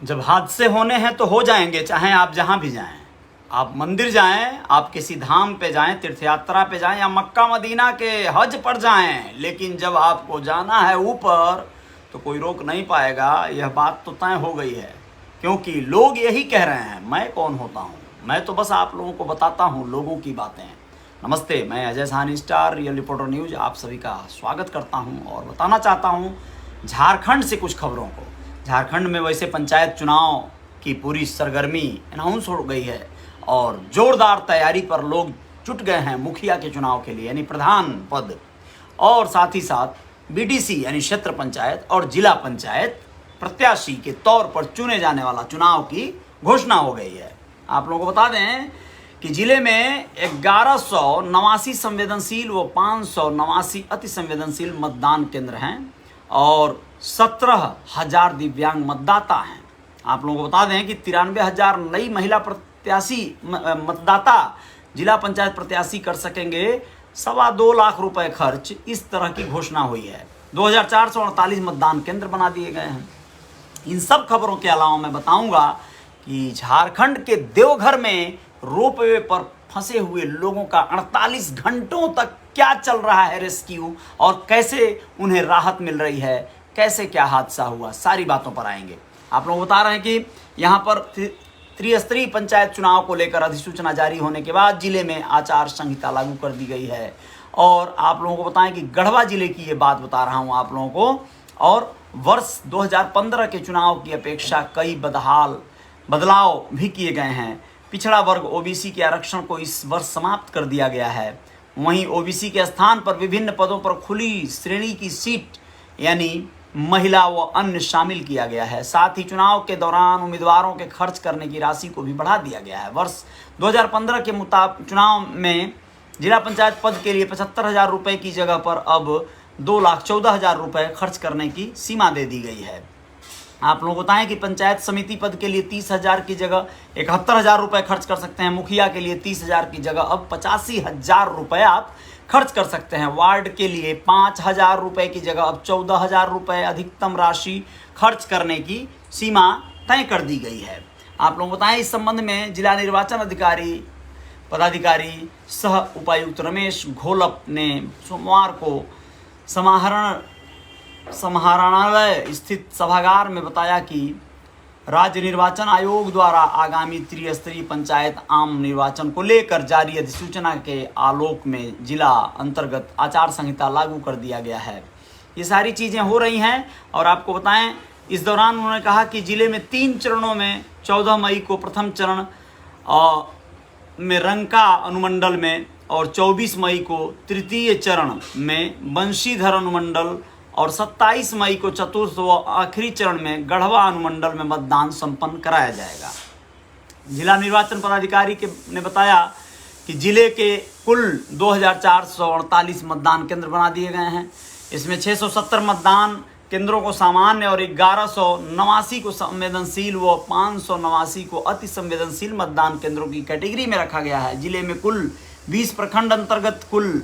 जब हादसे होने हैं तो हो जाएंगे, चाहे आप जहां भी जाएं। आप मंदिर जाएं, आप किसी धाम पे जाएं, तीर्थ यात्रा पे जाएं या मक्का मदीना के हज पर जाएं, लेकिन जब आपको जाना है ऊपर तो कोई रोक नहीं पाएगा। यह बात तो तय हो गई है, क्योंकि लोग यही कह रहे हैं। मैं कौन होता हूँ? मैं तो बस आप लोगों को बताता हूँ लोगों की बातें। नमस्ते, मैं Ajay Sahni star real reporter news आप सभी का स्वागत करता हूँ और बताना चाहता हूँ झारखंड से कुछ खबरों को। झारखंड में वैसे पंचायत चुनाव की पूरी सरगर्मी अनाउंस हो गई है और जोरदार तैयारी पर लोग जुट गए हैं मुखिया के चुनाव के लिए, यानी प्रधान पद, और साथ ही साथ बीडीसी यानी क्षेत्र पंचायत और जिला पंचायत प्रत्याशी के तौर पर चुने जाने वाला चुनाव की घोषणा हो गई है। आप लोगों को बता दें कि जिले में 1189 संवेदनशील व 589 अति संवेदनशील मतदान केंद्र हैं और 17,000 दिव्यांग मतदाता हैं। आप लोगों को बता दें कि 93,000 नई महिला प्रत्याशी मतदाता जिला पंचायत प्रत्याशी कर सकेंगे। 2.25 लाख रुपए खर्च, इस तरह की घोषणा हुई है। 2,448 मतदान केंद्र बना दिए गए हैं। इन सब खबरों के अलावा मैं बताऊंगा कि झारखंड के देवघर में रोपवे पर फंसे हुए लोगों का 48 घंटों तक क्या चल रहा है रेस्क्यू और कैसे उन्हें राहत मिल रही है, कैसे क्या हादसा हुआ, सारी बातों पर आएंगे। आप लोग बता रहे हैं कि यहाँ पर त्रिस्तरीय पंचायत चुनाव को लेकर अधिसूचना जारी होने के बाद जिले में आचार संहिता लागू कर दी गई है। और आप लोगों को बताएं कि गढ़वा जिले की ये बात बता रहा हूँ आप लोगों को। और वर्ष 2015 के चुनाव की अपेक्षा कई बदलाव भी किए गए हैं। पिछड़ा वर्ग ओबीसी के आरक्षण को इस वर्ष समाप्त कर दिया गया है। वहीं ओबीसी के स्थान पर विभिन्न पदों पर खुली श्रेणी की सीट यानी महिला व अन्य शामिल किया गया है। साथ ही चुनाव के दौरान उम्मीदवारों के खर्च करने की राशि को भी बढ़ा दिया गया है। वर्ष 2015 के मुताबिक चुनाव में जिला पंचायत पद के लिए 75,000 रुपये की जगह पर अब 2,14,000 रुपये खर्च करने की सीमा दे दी गई है। आप लोग बताएं कि पंचायत समिति पद के लिए 30,000 की जगह 71,000 रुपये खर्च कर सकते हैं। मुखिया के लिए 30,000 की जगह अब 85,000 रुपये आप खर्च कर सकते हैं। वार्ड के लिए 5,000 रुपये की जगह अब 14,000 रुपये अधिकतम राशि खर्च करने की सीमा तय कर दी गई है। आप लोग बताएं इस संबंध में जिला निर्वाचन पदाधिकारी सह उपायुक्त रमेश घोलप ने सोमवार को समाहरणालय स्थित सभागार में बताया कि राज्य निर्वाचन आयोग द्वारा आगामी त्रिस्तरीय पंचायत आम निर्वाचन को लेकर जारी अधिसूचना के आलोक में जिला अंतर्गत आचार संहिता लागू कर दिया गया है। ये सारी चीज़ें हो रही हैं और आपको बताएं इस दौरान उन्होंने कहा कि जिले में 3 चरणों में 14 मई को प्रथम चरण में रंका अनुमंडल में और 24 मई को तृतीय चरण में बंशीधर अनुमंडल और 27 मई को चतुर्थ व आखिरी चरण में गढ़वा अनुमंडल में मतदान संपन्न कराया जाएगा। जिला निर्वाचन पदाधिकारी ने बताया कि जिले के कुल 2,448 मतदान केंद्र बना दिए गए हैं। इसमें 670 मतदान केंद्रों को सामान्य और 1189 को संवेदनशील व 589 को अति संवेदनशील मतदान केंद्रों की कैटेगरी में रखा गया है। जिले में कुल 20 प्रखंड अंतर्गत कुल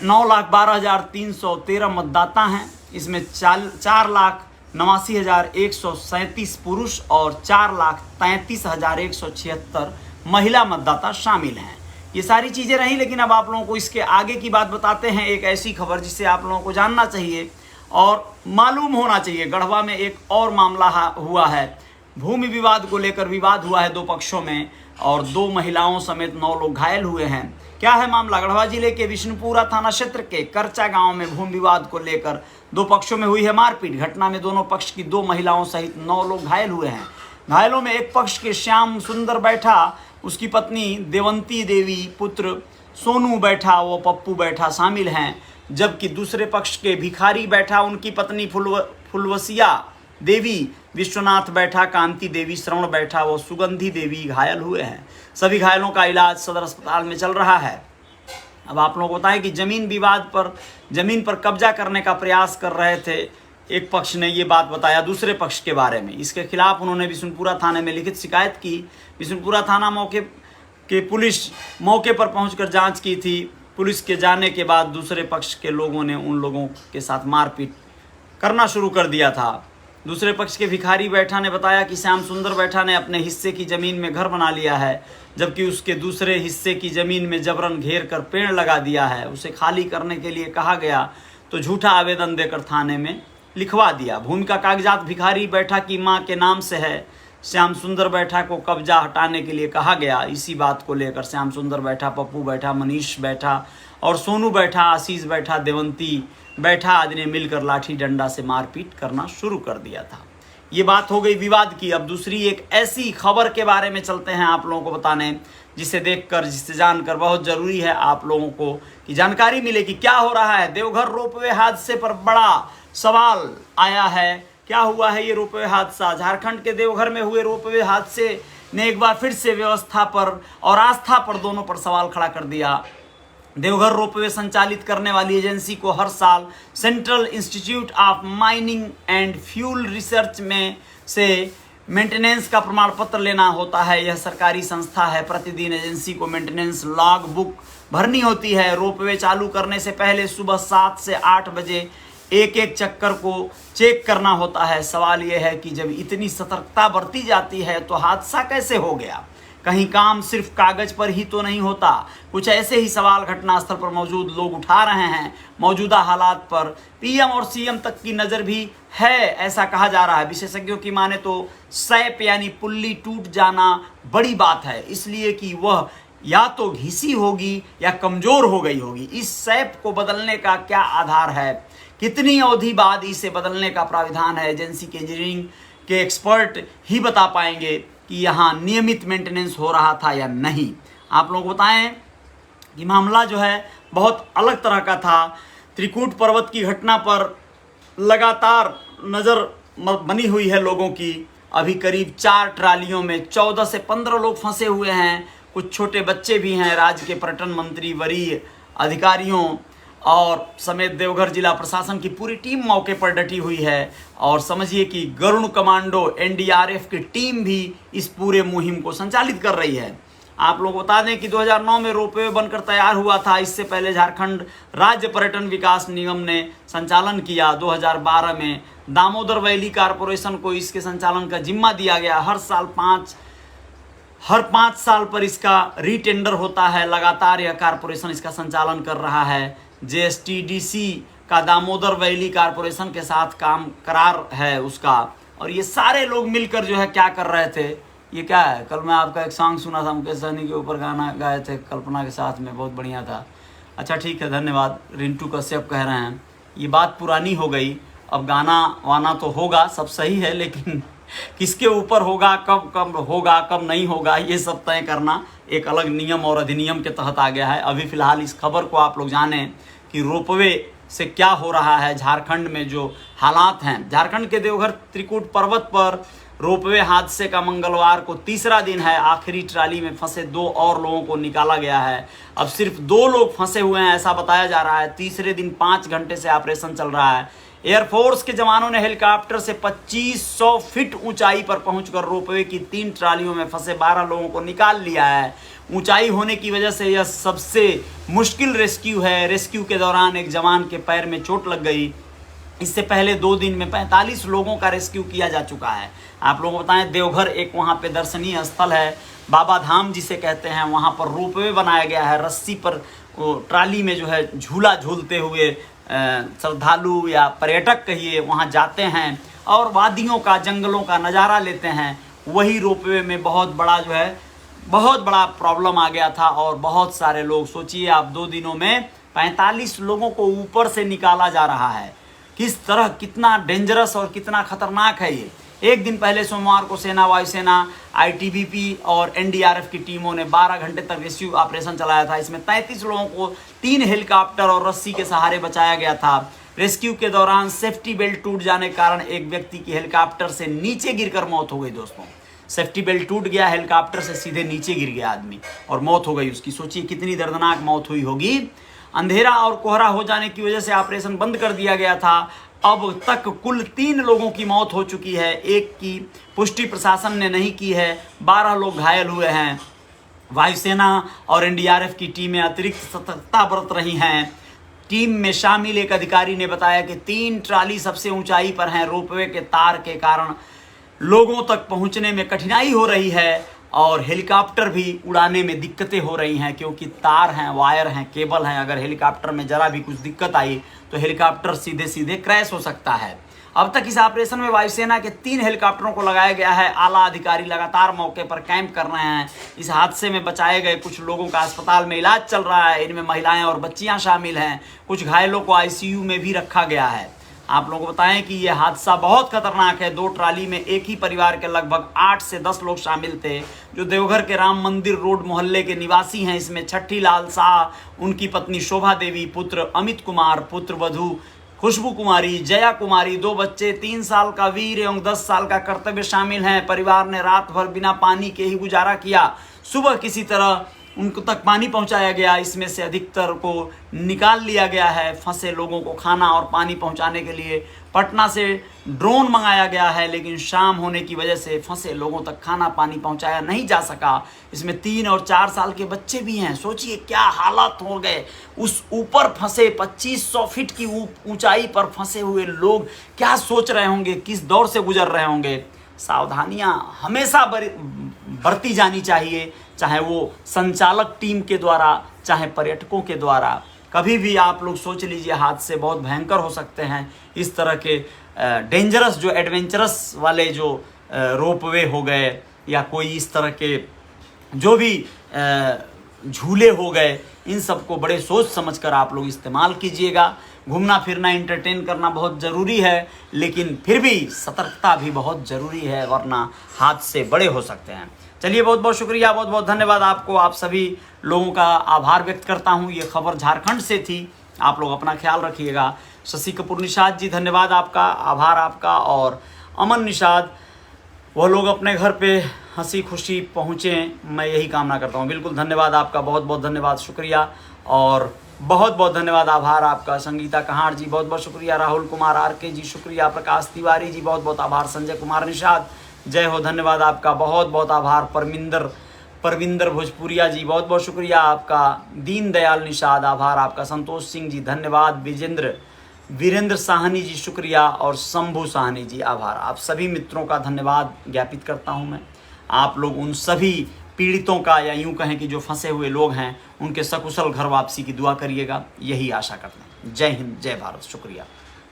9,12,313 मतदाता हैं। इसमें 4,89,137 पुरुष और 4,33,176 महिला मतदाता शामिल हैं। ये सारी चीज़ें रहीं, लेकिन अब आप लोगों को इसके आगे की बात बताते हैं। एक ऐसी खबर जिसे आप लोगों को जानना चाहिए और मालूम होना चाहिए। गढ़वा में एक और मामला हुआ है। भूमि विवाद को लेकर विवाद हुआ है 2 पक्षों में और 2 महिलाओं समेत 9 लोग घायल हुए हैं। क्या है मामला? गढ़वा जिले के विष्णुपुरा थाना क्षेत्र के करचा गांव में भूमि विवाद को लेकर 2 पक्षों में हुई है मारपीट। घटना में दोनों पक्ष की 2 महिलाओं सहित 9 लोग घायल हुए हैं। घायलों में एक पक्ष के श्याम सुंदर बैठा, उसकी पत्नी देवंती देवी, पुत्र सोनू बैठा व पप्पू बैठा शामिल हैं, जबकि दूसरे पक्ष के भिखारी बैठा, उनकी पत्नी फुलवसिया देवी, विश्वनाथ बैठा, कांति देवी, श्रवण बैठा व सुगंधी देवी घायल हुए हैं। सभी घायलों का इलाज सदर अस्पताल में चल रहा है। अब आप लोगों को बताएं कि जमीन पर कब्जा करने का प्रयास कर रहे थे। एक पक्ष ने ये बात बताया दूसरे पक्ष के बारे में। इसके खिलाफ उन्होंने विष्णुपुरा थाने में लिखित शिकायत की। विष्णुपुरा थाना पुलिस मौके पर पहुंचकर जांच की थी। पुलिस के जाने के बाद दूसरे पक्ष के लोगों ने उन लोगों के साथ मारपीट करना शुरू कर दिया था। दूसरे पक्ष के भिखारी बैठा ने बताया कि श्याम सुंदर बैठा ने अपने हिस्से की ज़मीन में घर बना लिया है, जबकि उसके दूसरे हिस्से की ज़मीन में जबरन घेर कर पेड़ लगा दिया है। उसे खाली करने के लिए कहा गया तो झूठा आवेदन देकर थाने में लिखवा दिया। भूमि का कागजात भिखारी बैठा की मां के नाम से है। श्याम सुंदर बैठा को कब्जा हटाने के लिए कहा गया। इसी बात को लेकर श्याम सुंदर बैठा, पप्पू बैठा, मनीष बैठा और सोनू बैठा, आशीष बैठा, देवंती बैठा आदि ने मिलकर लाठी डंडा से मारपीट करना शुरू कर दिया था। ये बात हो गई विवाद की। अब दूसरी एक ऐसी खबर के बारे में चलते हैं आप लोगों को बताने, जिसे देखकर, जिसे जानकर बहुत ज़रूरी है आप लोगों को कि जानकारी मिले कि क्या हो रहा है। देवघर रोपवे हादसे पर बड़ा सवाल आया है। क्या हुआ है ये रोपवे हादसा? झारखंड के देवघर में हुए रोपवे हादसे ने एक बार फिर से व्यवस्था पर और आस्था पर, दोनों पर सवाल खड़ा कर दिया। देवघर रोपवे संचालित करने वाली एजेंसी को हर साल central institute of mining and fuel research में से मेंटेनेंस का प्रमाण पत्र लेना होता है। यह सरकारी संस्था है। प्रतिदिन एजेंसी को मेंटेनेंस लॉग बुक भरनी होती है। रोपवे चालू करने से पहले सुबह 7 से 8 बजे एक एक चक्कर को चेक करना होता है। सवाल यह है कि जब इतनी सतर्कता बरती जाती है तो हादसा कैसे हो गया? कहीं काम सिर्फ कागज पर ही तो नहीं होता। कुछ ऐसे ही सवाल घटनास्थल पर मौजूद लोग उठा रहे हैं। मौजूदा हालात पर पीएम और सीएम तक की नज़र भी है, ऐसा कहा जा रहा है। विशेषज्ञों की माने तो सैप यानी पुल्ली टूट जाना बड़ी बात है, इसलिए कि वह या तो घिसी होगी या कमज़ोर हो गई होगी। इस सैप को बदलने का क्या आधार है? कितनी अवधि बाद इसे बदलने का प्राविधान है? एजेंसी के इंजीनियरिंग के एक्सपर्ट ही बता पाएंगे कि यहाँ नियमित मेंटेनेंस हो रहा था या नहीं। आप लोग बताएं कि मामला जो है बहुत अलग तरह का था। त्रिकूट पर्वत की घटना पर लगातार नज़र बनी हुई है लोगों की। अभी करीब 4 ट्रालियों में 14 से 15 लोग फंसे हुए हैं। कुछ छोटे बच्चे भी हैं। राज्य के पर्यटन मंत्री, वरीय अधिकारियों और समेत देवघर जिला प्रशासन की पूरी टीम मौके पर डटी हुई है। और समझिए कि गरुड़ कमांडो एनडीआरएफ की टीम भी इस पूरे मुहिम को संचालित कर रही है। आप लोग बता दें कि 2009 में रोपवे बनकर तैयार हुआ था। इससे पहले झारखंड राज्य पर्यटन विकास निगम ने संचालन किया। 2012 में दामोदर वैली कारपोरेशन को इसके संचालन का जिम्मा दिया गया। हर 5 साल पर इसका रीटेंडर होता है। लगातार यह कारपोरेशन इसका संचालन कर रहा है। जेएसटीडीसी का दामोदर वैली कारपोरेशन के साथ काम करार है उसका। और ये सारे लोग मिलकर जो है क्या कर रहे थे, ये क्या है? कल मैं आपका एक सॉन्ग सुना था, मुकेश सहनी के ऊपर गाना गाए थे कल्पना के साथ में, बहुत बढ़िया था। अच्छा ठीक है, धन्यवाद। रिंटू कश्यप कह रहे हैं ये बात पुरानी हो गई, अब गाना वाना तो होगा, सब सही है, लेकिन किसके ऊपर होगा, कब होगा, कब नहीं होगा, ये सब तय करना एक अलग नियम और अधिनियम के तहत आ गया है। अभी फिलहाल इस खबर को आप लोग जानें कि रोपवे से क्या हो रहा है झारखंड में, जो हालात हैं। झारखंड के देवघर त्रिकूट पर्वत पर रोपवे हादसे का मंगलवार को तीसरा दिन है। आखिरी ट्राली में फंसे 2 और लोगों को निकाला गया है। अब सिर्फ 2 लोग फंसे हुए हैं ऐसा बताया जा रहा है। तीसरे दिन 5 घंटे से ऑपरेशन चल रहा है। एयरफोर्स के जवानों ने हेलीकॉप्टर से 2500 फीट ऊंचाई पर पहुंचकर रोपवे की 3 ट्रालियों में फंसे 12 लोगों को निकाल लिया है। ऊंचाई होने की वजह से यह सबसे मुश्किल रेस्क्यू है। रेस्क्यू के दौरान एक जवान के पैर में चोट लग गई। इससे पहले 2 दिन में 45 लोगों का रेस्क्यू किया जा चुका है। आप लोगों को बताएं, देवघर एक वहाँ पे दर्शनीय स्थल है, बाबा धाम जिसे कहते हैं। वहाँ पर रोपवे बनाया गया है। रस्सी पर ट्राली में जो है झूला झूलते हुए श्रद्धालु या पर्यटक कहिए वहाँ जाते हैं और वादियों का, जंगलों का नज़ारा लेते हैं। वही रोपवे में बहुत बड़ा प्रॉब्लम आ गया था और बहुत सारे लोग, सोचिए आप, 2 दिनों में 45 लोगों को ऊपर से निकाला जा रहा है। किस तरह, कितना डेंजरस और कितना खतरनाक है ये। एक दिन पहले सोमवार को सेना, वायुसेना, आईटीबीपी और एनडीआरएफ की टीमों ने 12 घंटे तक रेस्क्यू ऑपरेशन चलाया था। इसमें 33 लोगों को 3 हेलीकॉप्टर और रस्सी के सहारे बचाया गया था। रेस्क्यू के दौरान सेफ्टी बेल्ट टूट जाने के कारण एक व्यक्ति की हेलीकॉप्टर से नीचे गिरकर मौत हो गई। दोस्तों, सेफ्टी बेल्ट टूट गया, हेलीकॉप्टर से सीधे नीचे गिर गया आदमी और मौत हो गई उसकी। सोचिए कितनी दर्दनाक मौत हुई होगी। अंधेरा और कोहरा हो जाने की वजह से ऑपरेशन बंद कर दिया गया था। अब तक कुल 3 लोगों की मौत हो चुकी है। एक की पुष्टि प्रशासन ने नहीं की है। 12 लोग घायल हुए हैं। वायुसेना और एनडीआरएफ की टीमें अतिरिक्त सतर्कता बरत रही हैं। टीम में शामिल एक अधिकारी ने बताया कि 3 ट्राली सबसे ऊंचाई पर हैं। रोपवे के तार के कारण लोगों तक पहुंचने में कठिनाई हो रही है और हेलीकॉप्टर भी उड़ाने में दिक्कतें हो रही हैं, क्योंकि तार हैं, वायर हैं, केबल हैं। अगर हेलीकॉप्टर में जरा भी कुछ दिक्कत आई तो हेलीकॉप्टर सीधे सीधे क्रैश हो सकता है। अब तक इस ऑपरेशन में वायुसेना के 3 हेलीकॉप्टरों को लगाया गया है। आला अधिकारी लगातार मौके पर कैंप कर रहे हैं। इस हादसे में बचाए गए कुछ लोगों का अस्पताल में इलाज चल रहा है। इनमें महिलाएं और बच्चियां शामिल हैं। कुछ घायलों को आईसीयू में भी रखा गया है। आप लोगों को बताएं कि यह हादसा बहुत खतरनाक है। 2 ट्राली में एक ही परिवार के लगभग 8 से 10 लोग शामिल थे, जो देवघर के राम मंदिर रोड मोहल्ले के निवासी हैं। इसमें छठी लाल शाह, उनकी पत्नी शोभा देवी, पुत्र अमित कुमार, पुत्र वधू खुशबू कुमारी, जया कुमारी, 2 बच्चे, 3 साल का वीर एवं 10 साल का कर्तव्य शामिल हैं। परिवार ने रात भर बिना पानी के ही गुजारा किया। सुबह किसी तरह उनको तक पानी पहुंचाया गया। इसमें से अधिकतर को निकाल लिया गया है। फंसे लोगों को खाना और पानी पहुंचाने के लिए पटना से ड्रोन मंगाया गया है, लेकिन शाम होने की वजह से फंसे लोगों तक खाना पानी पहुंचाया नहीं जा सका। इसमें 3 और 4 साल के बच्चे भी हैं। सोचिए क्या हालात हो गए। उस ऊपर फंसे 2500 फीट की ऊंचाई पर फंसे हुए लोग क्या सोच रहे होंगे, किस दौर से गुजर रहे होंगे। सावधानियां हमेशा बरती जानी चाहिए, चाहे वो संचालक टीम के द्वारा, चाहे पर्यटकों के द्वारा। कभी भी आप लोग सोच लीजिए हादसे बहुत भयंकर हो सकते हैं। इस तरह के डेंजरस जो एडवेंचरस वाले जो रोपवे हो गए या कोई इस तरह के जो भी झूले हो गए, इन सबको बड़े सोच समझकर आप लोग इस्तेमाल कीजिएगा। घूमना फिरना एंटरटेन करना बहुत ज़रूरी है, लेकिन फिर भी सतर्कता भी बहुत ज़रूरी है, वरना हादसे बड़े हो सकते हैं। चलिए, बहुत बहुत शुक्रिया, बहुत बहुत धन्यवाद आपको। आप सभी लोगों का आभार व्यक्त करता हूँ। ये खबर झारखंड से थी। आप लोग अपना ख्याल रखिएगा। शशि कपूर निषाद जी, धन्यवाद आपका, आभार आपका। और अमन निषाद, वह लोग अपने घर पे हंसी खुशी पहुँचें, मैं यही कामना करता हूँ। बिल्कुल धन्यवाद आपका, बहुत बहुत धन्यवाद, शुक्रिया। और बहुत बहुत धन्यवाद, आभार आपका। संगीता कहार जी, बहुत बहुत शुक्रिया। राहुल कुमार आरके जी, शुक्रिया। प्रकाश तिवारी जी, बहुत बहुत आभार। संजय कुमार निषाद, जय हो, धन्यवाद आपका, बहुत बहुत आभार। परविंदर भोजपुरिया जी, बहुत बहुत शुक्रिया आपका। दीन दयाल निषाद, आभार आपका। संतोष सिंह जी, धन्यवाद। वीरेंद्र साहनी जी, शुक्रिया। और शंभू साहनी जी, आभार। आप सभी मित्रों का धन्यवाद ज्ञापित करता हूं मैं। आप लोग उन सभी पीड़ितों का, या यूं कहें कि जो फंसे हुए लोग हैं, उनके सकुशल घर वापसी की दुआ करिएगा, यही आशा करते हैं। जय हिंद, जय भारत, शुक्रिया।